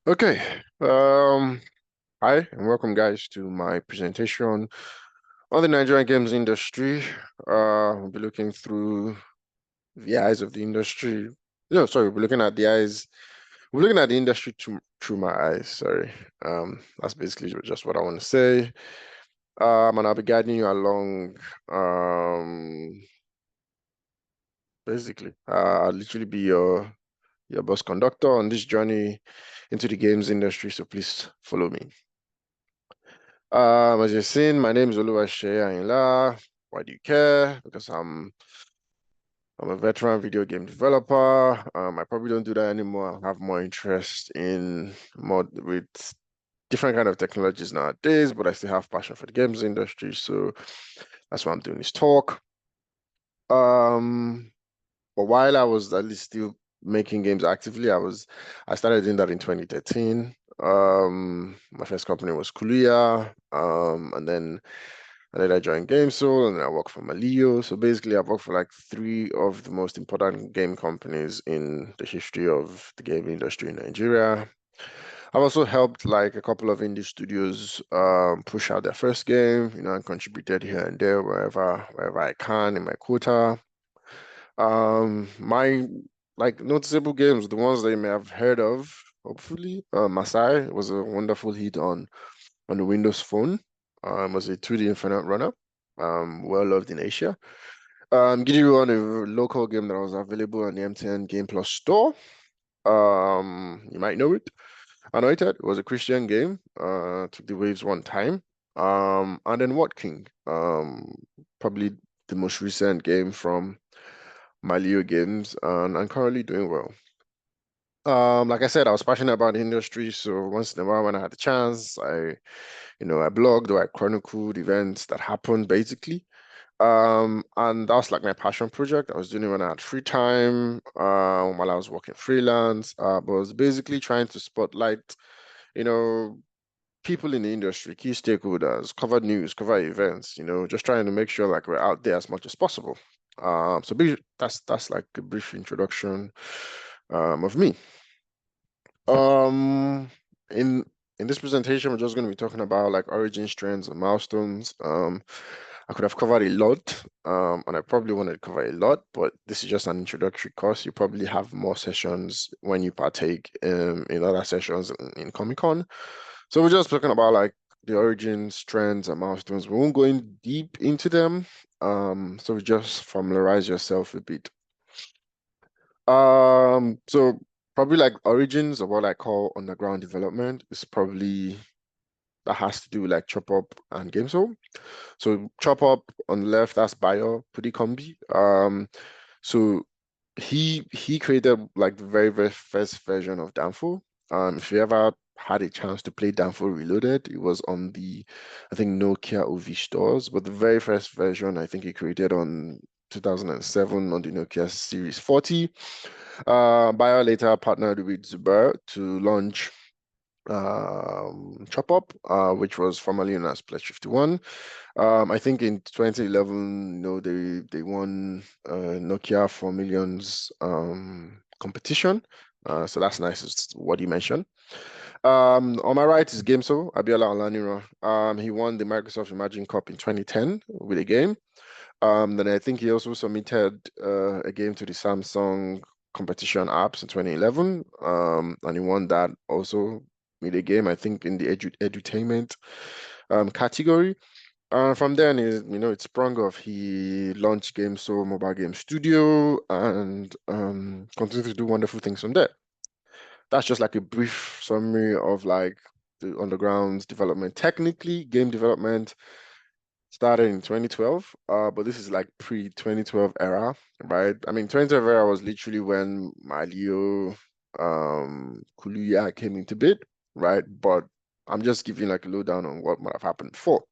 Okay. Hi and welcome guys to my presentation on the Nigerian games industry. We'll be looking through the eyes of the industry. No, sorry, we'll be looking at the eyes. We're looking at the industry through my eyes. Sorry. That's basically just what I want to say. And I'll be guiding you along. Basically, I'll literally be your bus conductor on this journey into the games industry. So please follow me. As you've seen, my name is Oluwase Ayinla. Why do you care? Because I'm a veteran video game developer. I probably don't do that anymore. I have more interest in more with different kind of technologies nowadays, but I still have passion for the games industry. So that's why I'm doing this talk. Um, but while I was at least still making games actively, I started doing that in 2013. My first company was Kulia, and then I joined GameSoul, and then I worked for Malio. So basically, I've worked for like three of the most important game companies in the history of the game industry in Nigeria. I've also helped like a couple of indie studios push out their first game, and contributed here and there wherever I can in my quota. My like noticeable games, the ones that you may have heard of, hopefully. Masai was a wonderful hit on the Windows Phone. Was a 2D Infinite runner. Well loved in Asia. Giddy Run, a local game that was available on the MTN Game Plus store. You might know it. Anointed was a Christian game. Took the waves one time. And then What King? Probably the most recent game from Malio Games, and I'm currently doing well. Like I said, I was passionate about the industry, so once in a while when I had the chance, I blogged or I chronicled events that happened basically. And that was like my passion project. I was doing it when I had free time, while I was working freelance. But I was basically trying to spotlight, you know, people in the industry, key stakeholders, cover news, cover events, just trying to make sure like we're out there as much as possible. That's like a brief introduction of me. Um, in in this presentation, we're just going to be talking about like origin trends and milestones. I could have covered a lot, and I probably wanted to cover a lot, but this is just an introductory course. You probably have more sessions when you partake in other sessions in Comic-Con. So we're just talking about like the origins, trends, and milestones. We won't go in deep into them. So we just familiarize yourself a bit. So probably like origins of what I call underground development is probably that has to do with like Chop Up and GameSol. So Chop Up on the left, that's Bayo Pudikombi. So he created like the very, very first version of Danfo. If you ever had a chance to play Danfo Reloaded, it was on the I think Nokia OV stores, but the very first version I think he created on 2007 on the Nokia Series 40. Bayer later partnered with Zubair to launch Chop Up, which was formerly known as Pledge 51. I think in 2011, they won Nokia for Millions competition. So that's nice, is what you mentioned. On my right is Gameso, Abiola Olaniro. He won the Microsoft Imagine Cup in 2010 with a game. Then I think he also submitted a game to the Samsung competition apps in 2011. And he won that also with a game, I think, in the edutainment category. From then, it sprung off. He launched GameSo Mobile Game Studio and continued to do wonderful things from there. That's just like a brief summary of like the underground development. Technically, game development started in 2012, but this is like pre-2012 era, right? I mean, 2012 era was literally when Malio, Kuluya came into bid, right? But I'm just giving like a lowdown on what might have happened before.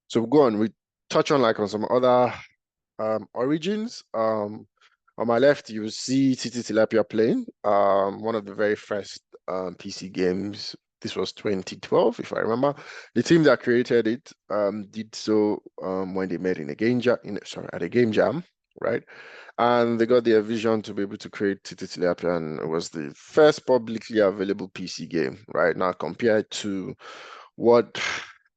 So we go on, we touch on like on some other origins. On my left, you will see Titi Tilapia playing, one of the very first PC games. This was 2012, if I remember. The team that created it did so when they met in a game jam, sorry, at a game jam, right? And they got their vision to be able to create Titi Tilapia, and it was the first publicly available PC game, right? Now, compared to what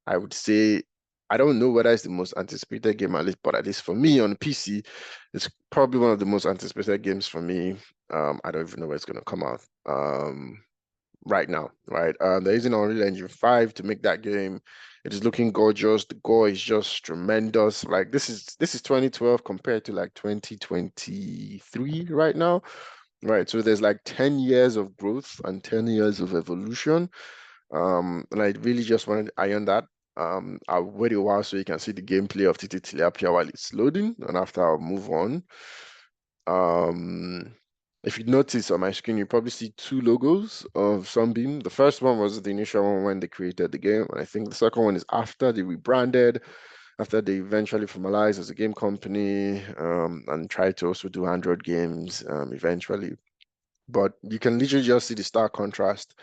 I would say, I don't know whether it's the most anticipated game, at least, but at least for me on PC, it's probably one of the most anticipated games for me. I don't even know where it's going to come out. Right now, right? They're using Unreal Engine 5 to make that game. It is looking gorgeous. The gore is just tremendous. Like this is 2012 compared to like 2023 right now. Right. So there's like 10 years of growth and 10 years of evolution. And I really just wanted to iron that. I'll wait a while so you can see the gameplay of Titi Tilapia while it's loading, and after I'll move on. Um, if you notice on my screen, you probably see two logos of Sunbeam. The first one was the initial one when they created the game, and I think the second one is after they rebranded, after they eventually formalized as a game company, and tried to also do Android games, eventually. But you can literally just see the stark contrast,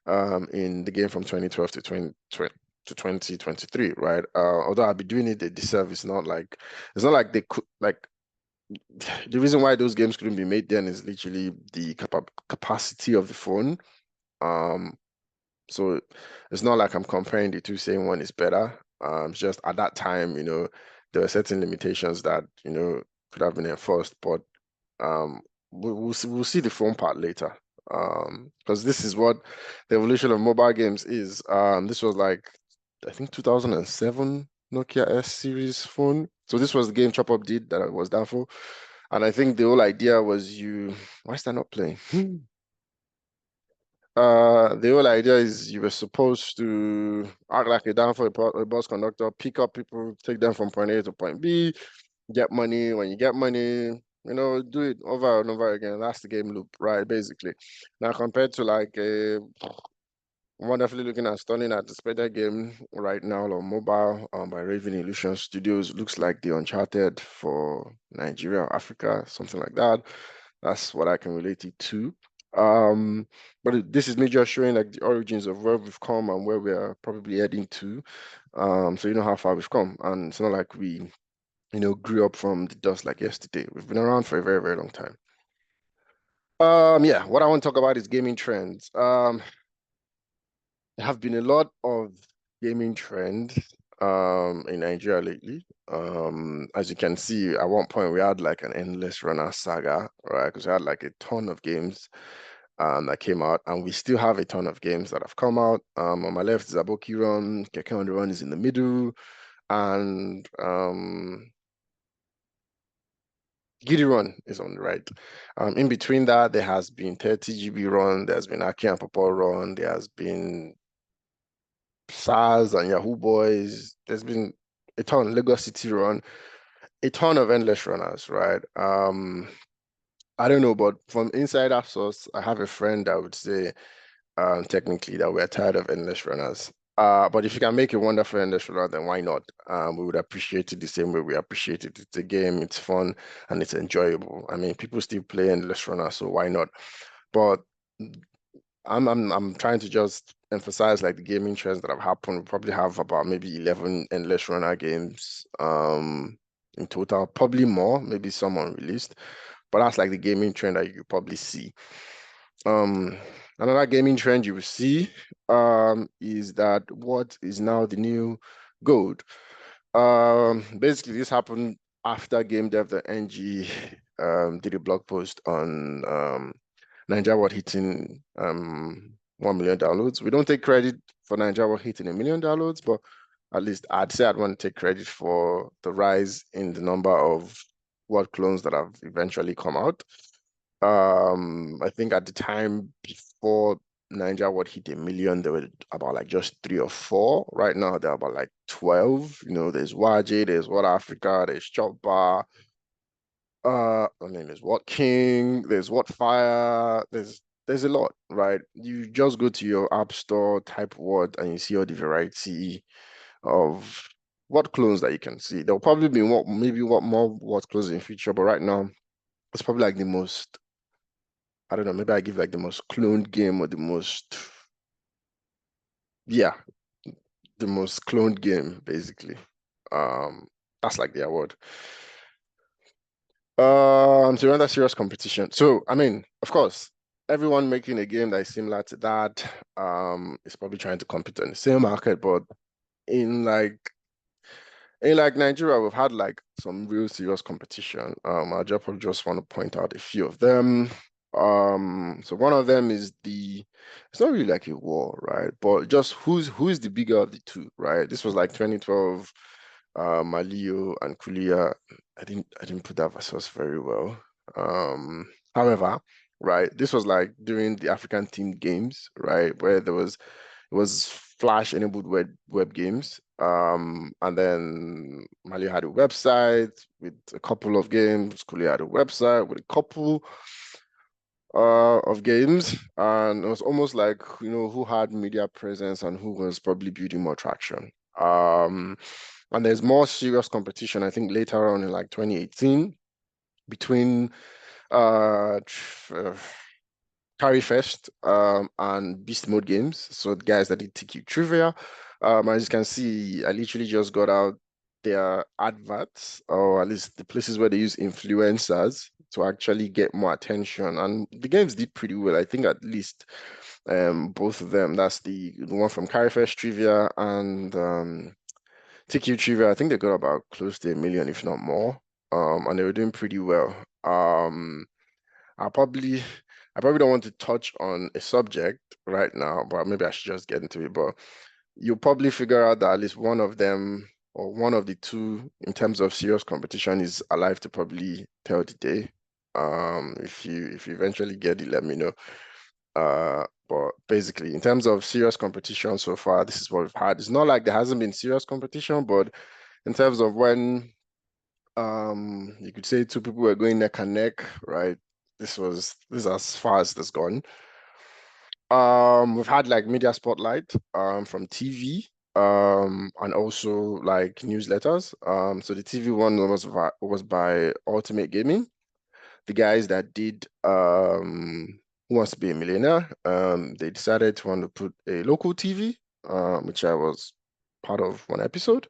in the game from 2012 to 2023, right? Although I'll be doing it a disservice, it's not like they could like the reason why those games couldn't be made then is literally the capacity of the phone. Um, so it's not like I'm comparing the two, saying one is better. It's just at that time, there were certain limitations that, could have been enforced, but um, we'll see the phone part later. Because this is what the evolution of mobile games is. This was like, I think 2007 Nokia S series phone. So this was the game Chop Up did that I was down for. And I think the whole idea was why is that not playing? The whole idea is you were supposed to act like a down for a bus conductor, pick up people, take them from point A to point B, get money. When you get money, do it over and over again. That's the game loop, right? Basically. Now compared to like a wonderfully looking and stunning anticipated game right now on mobile, by Raven Illusion Studios, looks like the Uncharted for Nigeria, Africa, something like that. That's what I can relate it to. But this is me just showing like the origins of where we've come and where we are probably heading to. So you know how far we've come, and it's not like we, grew up from the dust like yesterday. We've been around for a very, very long time. Yeah, what I want to talk about is gaming trends. There have been a lot of gaming trends in Nigeria lately. As you can see, at one point we had like an endless runner saga, right? Because we had like a ton of games that came out, and we still have a ton of games that have come out. On my left is Aboki Run, Keke on the Run is in the middle, and Giddy Run is on the right. In between that, there has been 30 GB Run, there's been Aki and Papa Run, there has been SARS and Yahoo Boys. There's been a ton, Lagos City Run, a ton of endless runners, right? I don't know, but from insider source, I have a friend that would say, technically, that we're tired of endless runners. But if you can make a wonderful endless runner, then why not? We would appreciate it the same way we appreciate it. It's a game, it's fun, and it's enjoyable. I mean, people still play endless runner, so why not? But I'm trying to just emphasize like the gaming trends that have happened. We probably have about maybe 11 endless runner games in total, probably more, maybe some unreleased. But that's like the gaming trend that you probably see. Um, Another gaming trend you will see is that what is now the new gold. Basically this happened after Game Dev the NG did a blog post on Ninja World hitting 1 million downloads. We don't take credit for Ninja World hitting 1 million downloads, but at least I'd say I'd want to take credit for the rise in the number of world clones that have eventually come out. I think at the time before Ninja World hit 1 million, there were about like just 3 or 4. Right now, there are about like 12. There's YJ, there's What Africa, there's Chopper, I mean, there's What King, there's What Fire, there's a lot, right? You just go to your app store, type what, and you see all the variety of what clones that you can see. There'll probably be what more what clones in future, but right now it's probably like the most, I don't know, maybe I give like the most cloned game or yeah, the most cloned game, basically. Um, that's like the award. So you're under serious competition. So, I mean, of course, everyone making a game that is similar to that, is probably trying to compete on the same market, but in like in Nigeria, we've had like some real serious competition. I just probably just want to point out a few of them. So one of them is it's not really like a war, right? But just who's the bigger of the two, right? This was like 2012, Malio and Kulia. I didn't put that versus very well. However, right, this was like during the African themed games, right, where it was Flash enabled web games. And then Mali had a website with a couple of games. Kuli had a website with a couple of games. And it was almost like, who had media presence and who was probably building more traction. And there's more serious competition, I think, later on in like 2018 between uh, Carry Fest and Beast Mode Games. So the guys that did TQ Trivia. As you can see, I literally just got out their adverts, or at least the places where they use influencers to actually get more attention. And the games did pretty well. I think at least both of them. That's the one from Carry Fest Trivia and TQ Trivia. I think they got about close to 1 million, if not more. And they were doing pretty well. I probably I probably don't want to touch on a subject right now, but maybe I should just get into it. But you'll probably figure out that at least one of them or one of the two in terms of serious competition is alive to probably tell the day. If you eventually get it, let me know. But basically in terms of serious competition so far, this is what we've had. It's not like there hasn't been serious competition, but in terms of when you could say two people were going neck and neck, right? This is as far as it's gone. We've had like media spotlight from TV and also like newsletters. So the TV one was by Ultimate Gaming, the guys that did Who Wants to Be a Millionaire. They decided to want to put a local TV, which I was part of one episode.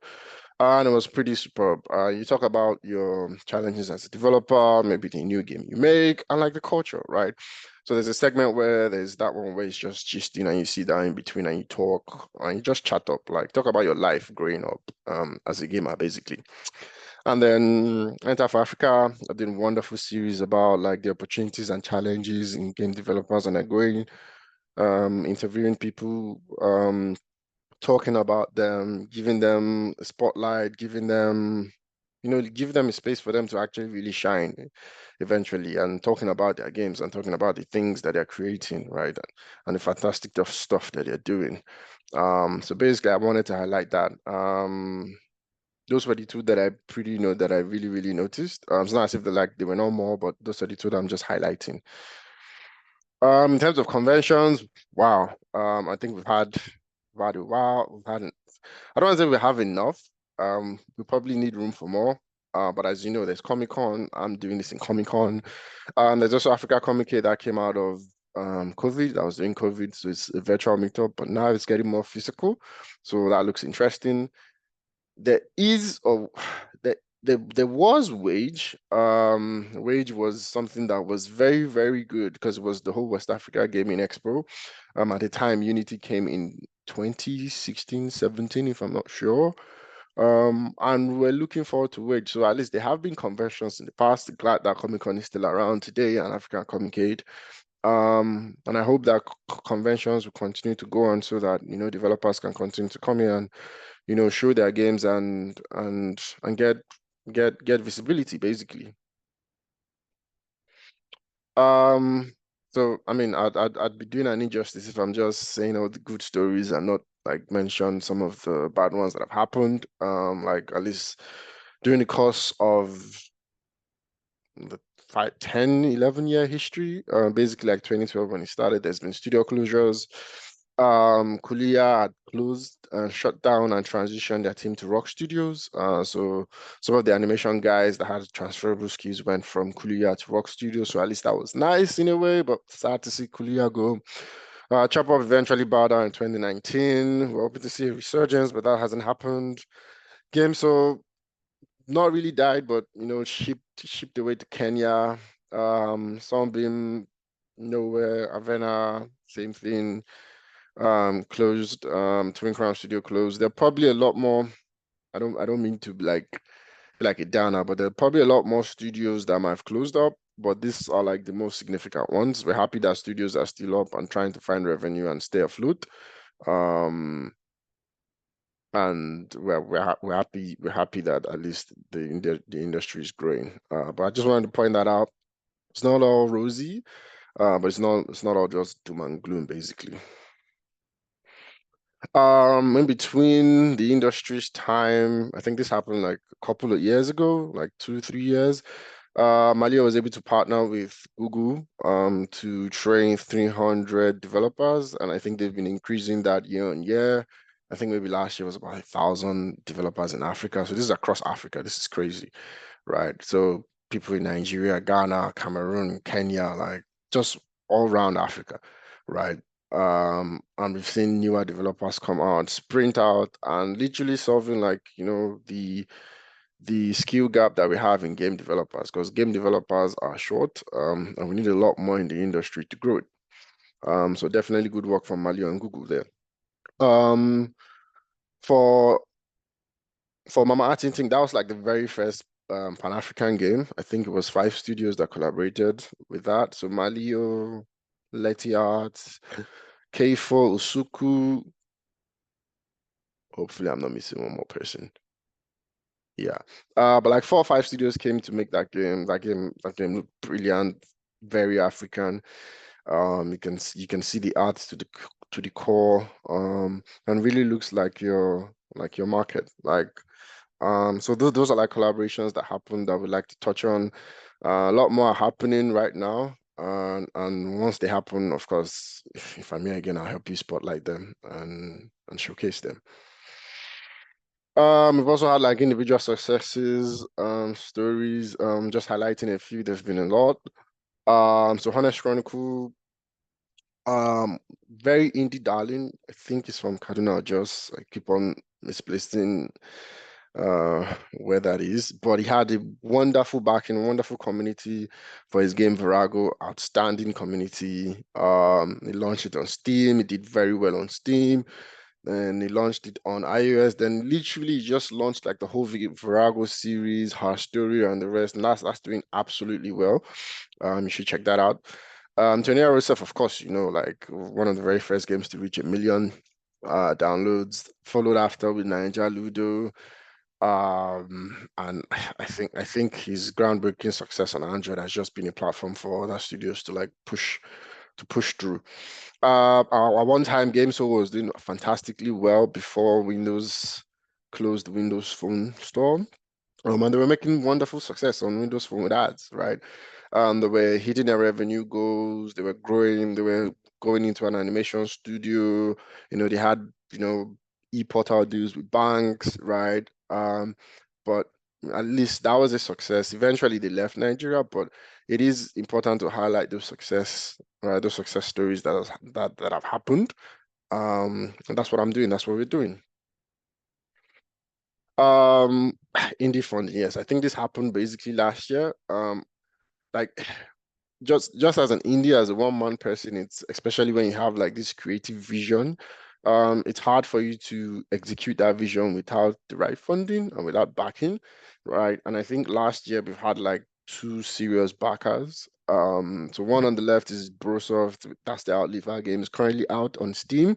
And it was pretty superb. You talk about your challenges as a developer, maybe the new game you make, and like the culture, right? So there's a segment where there's that one where it's just gisting and you sit down in between and you talk and you just chat up, like talk about your life growing up as a gamer, basically. And then Enter for Africa, I did a wonderful series about like the opportunities and challenges in game developers and going interviewing people, talking about them, giving them a spotlight, giving them a space for them to actually really shine eventually, and talking about their games and talking about the things that they're creating, right? And the fantastic stuff that they're doing. So basically I wanted to highlight that. Those were the two that I that I really, really noticed. It's not as if they were no more, but those are the two that I'm just highlighting. In terms of conventions, wow. I think we've had a while. I don't want to say we have enough. We probably need room for more. But as you know, there's Comic Con. I'm doing this in Comic Con. There's also Africa Comic Con that came out of COVID. I was doing COVID, so it's a virtual meetup, but now it's getting more physical. So that looks interesting. There is or there was Wage. Wage was something that was very, very good because it was the whole West Africa Gaming Expo. At the time, Unity came in 2016, 17, if I'm not sure. And we're looking forward to Wage. So at least there have been conventions in the past. Glad that Comic Con is still around today and African Comic and I hope that conventions will continue to go on so that developers can continue to come here and show their games and get visibility basically. Um, so I mean, I'd be doing an injustice if I'm just saying all the good stories and not like mention some of the bad ones that have happened. Like at least during the course of the 10, 11 year history. Basically like 2012 when it started, there's been studio closures. Kulia had closed and shut down and transitioned their team to Rock Studios. So some of the animation guys that had transferable skills went from Kulia to Rock Studios. So at least that was nice in a way, but sad to see Kulia go. Chop Up eventually bowed down in 2019. We're hoping to see a resurgence, but that hasn't happened. Game so not really died, but shipped away to Kenya. Sunbeam, nowhere. Avena, same thing. Closed. Twin Crown Studio closed. There are probably a lot more. I don't mean to be like a downer, but there are probably a lot more studios that might have closed up. But these are like the most significant ones. We're happy that studios are still up and trying to find revenue and stay afloat. Um, and we're happy that at least the industry is growing. But I just wanted to point that out. It's not all rosy, but it's not all just doom and gloom, basically. In between the industry's time, I think this happened like a couple of years ago, like 2, 3 years. Malia was able to partner with Google to train 300 developers, and I think they've been increasing that year on year. I think maybe last year was about 1,000 developers in Africa. So this is across Africa. This is crazy, right? So people in Nigeria, Ghana, Cameroon, Kenya, like just all around Africa, right? And we've seen newer developers come out, sprint out, and literally solving like, the skill gap that we have in game developers, because game developers are short, and we need a lot more in the industry to grow it. So definitely good work from Mali and Google there. Um, for Mama Art Instinct, that was like the very first Pan-African game. I think it was 5 studios that collaborated with that. So Malio, Letty Arts, K4, Usuku. Hopefully, I'm not missing one more person. Yeah. But like 4 or 5 studios came to make that game. That game looked brilliant, very African. You can see the art to the core. And really looks like your market. So those are like collaborations that happen that we'd like to touch on. A lot more are happening right now. And once they happen, of course, if I'm here again, I'll help you spotlight them and showcase them. We've also had like individual successes, stories, just highlighting a few. There's been a lot. So Honest Chronicle, um, very indie darling. I think it's from Kaduna or Jos. I keep on misplacing where that is, but he had a wonderful backing, wonderful community for his game Virago, outstanding community. He launched it on Steam. He did very well on Steam. And he launched it on iOS. Then literally just launched like the whole Virago series, her story, and the rest. And that's doing absolutely well. You should check that out. Tornado itself, of course, like one of the very first games to reach 1 million downloads. Followed after with Ninja Ludo. And I think his groundbreaking success on Android has just been a platform for other studios to like push through. Our one-time game so was doing fantastically well before Windows closed the Windows Phone store. And they were making wonderful success on Windows Phone with ads, right? They were hitting their revenue goals, they were growing, they were going into an animation studio, they had, e-portal deals with banks, right? But at least that was a success. Eventually they left Nigeria, but it is important to highlight those success, right? Those success stories that have happened. And that's what I'm doing, that's what we're doing. Um, Indie funding, yes. I think this happened basically last year. Like just as an indie, as a one-man person, it's especially when you have like this creative vision, it's hard for you to execute that vision without the right funding and without backing, right? And I think last year we've had like 2 serious backers. So one on the left is Brosoft, that's the Outliver game. It's currently out on Steam.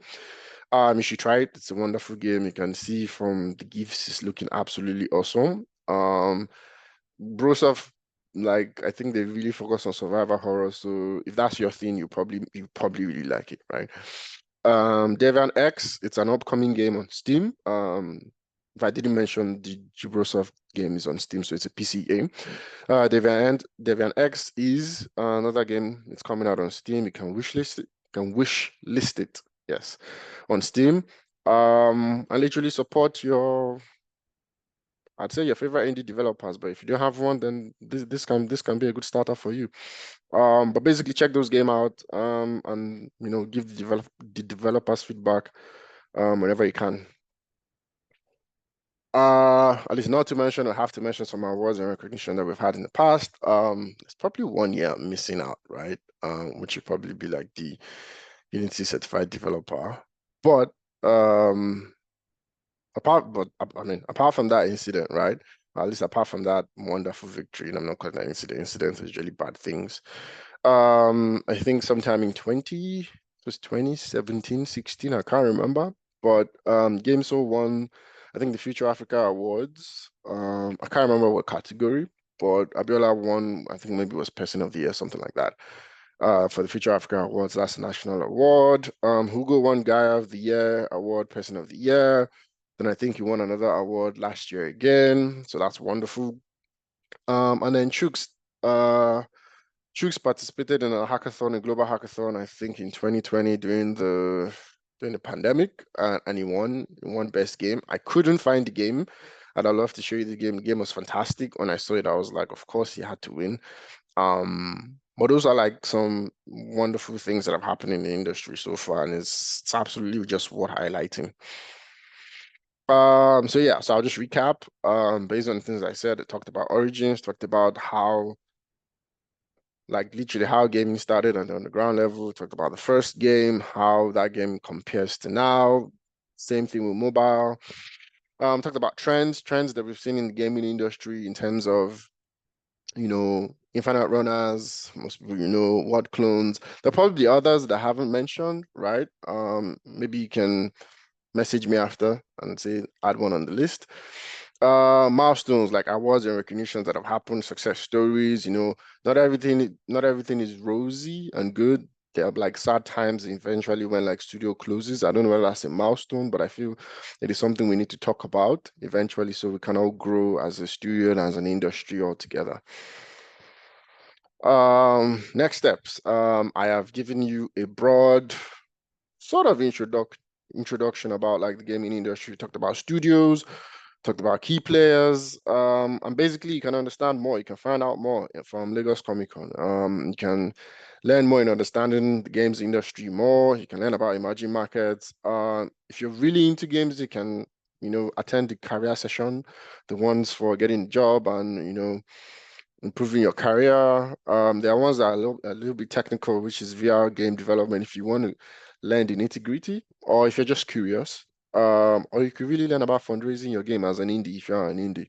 You should try it. It's a wonderful game. You can see from the GIFs, it's looking absolutely awesome. Brosoft, like I think they really focus on survivor horror. So if that's your thing, you probably really like it, right? Deviant X, it's an upcoming game on Steam. If I didn't mention the Brosoft game is on Steam, so it's a PC game. Deviant X is another game. It's coming out on Steam. You can wish list it. Yes, on Steam. And literally support I'd say your favorite indie developers, but if you don't have one, then this can be a good starter for you. But basically check those game out, and give the developers feedback, whenever you can. At least not to mention, I have to mention some awards and recognition that we've had in the past. It's probably 1 year missing out, right? Which would probably be like the Unity certified developer. But um, I mean, apart from that incident, right? At least apart from that wonderful victory, and I'm not calling that incident. Incidents is really bad things. I think sometime in 2017, 16, I can't remember. But GameSol won, I think, the Future Africa Awards. I can't remember what category, but Abiola won, I think maybe it was Person of the Year, something like that. For the Future Africa Awards, that's a national award. Hugo won Guy of the Year award, Person of the Year. Then I think he won another award last year again, so that's wonderful. And then Chooks participated in a hackathon, a global hackathon, I think in 2020 during the pandemic, and he won best game. I couldn't find the game, and I'd love to show you the game. The game was fantastic. When I saw it, I was like, of course he had to win. But those are like some wonderful things that have happened in the industry so far, and it's absolutely just worth highlighting. So yeah, so I'll just recap. Based on the things I said, I talked about origins, talked about how, like literally how gaming started on the ground level, talked about the first game, how that game compares to now. Same thing with mobile. Talked about trends that we've seen in the gaming industry in terms of, infinite runners, most people, word clones. There are probably others that I haven't mentioned, right? Maybe you can message me after and say add one on the list. Milestones like awards and recognitions that have happened, success stories, not everything is rosy and good. There are like sad times eventually when like studio closes. I don't know whether that's a milestone, but I feel it is something we need to talk about eventually so we can all grow as a studio and as an industry all together. Next steps. I have given you a broad sort of introduction about like the gaming industry. Talked about studios, talked about key players, and basically you can understand more. You can find out more from Lagos Comic Con. You can learn more in understanding the games industry more. You can learn about emerging markets. If you're really into games, you can, attend the career session, the ones for getting a job and, improving your career. There are ones that are a little bit technical, which is VR game development. If you want to learn the nitty-gritty, or if you're just curious, or you could really learn about fundraising your game as an indie if you're an indie.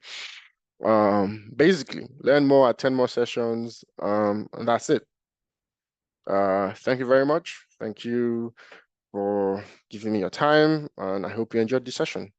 Basically, learn more, attend more sessions, and that's it. Thank you very much. Thank you for giving me your time, and I hope you enjoyed the session.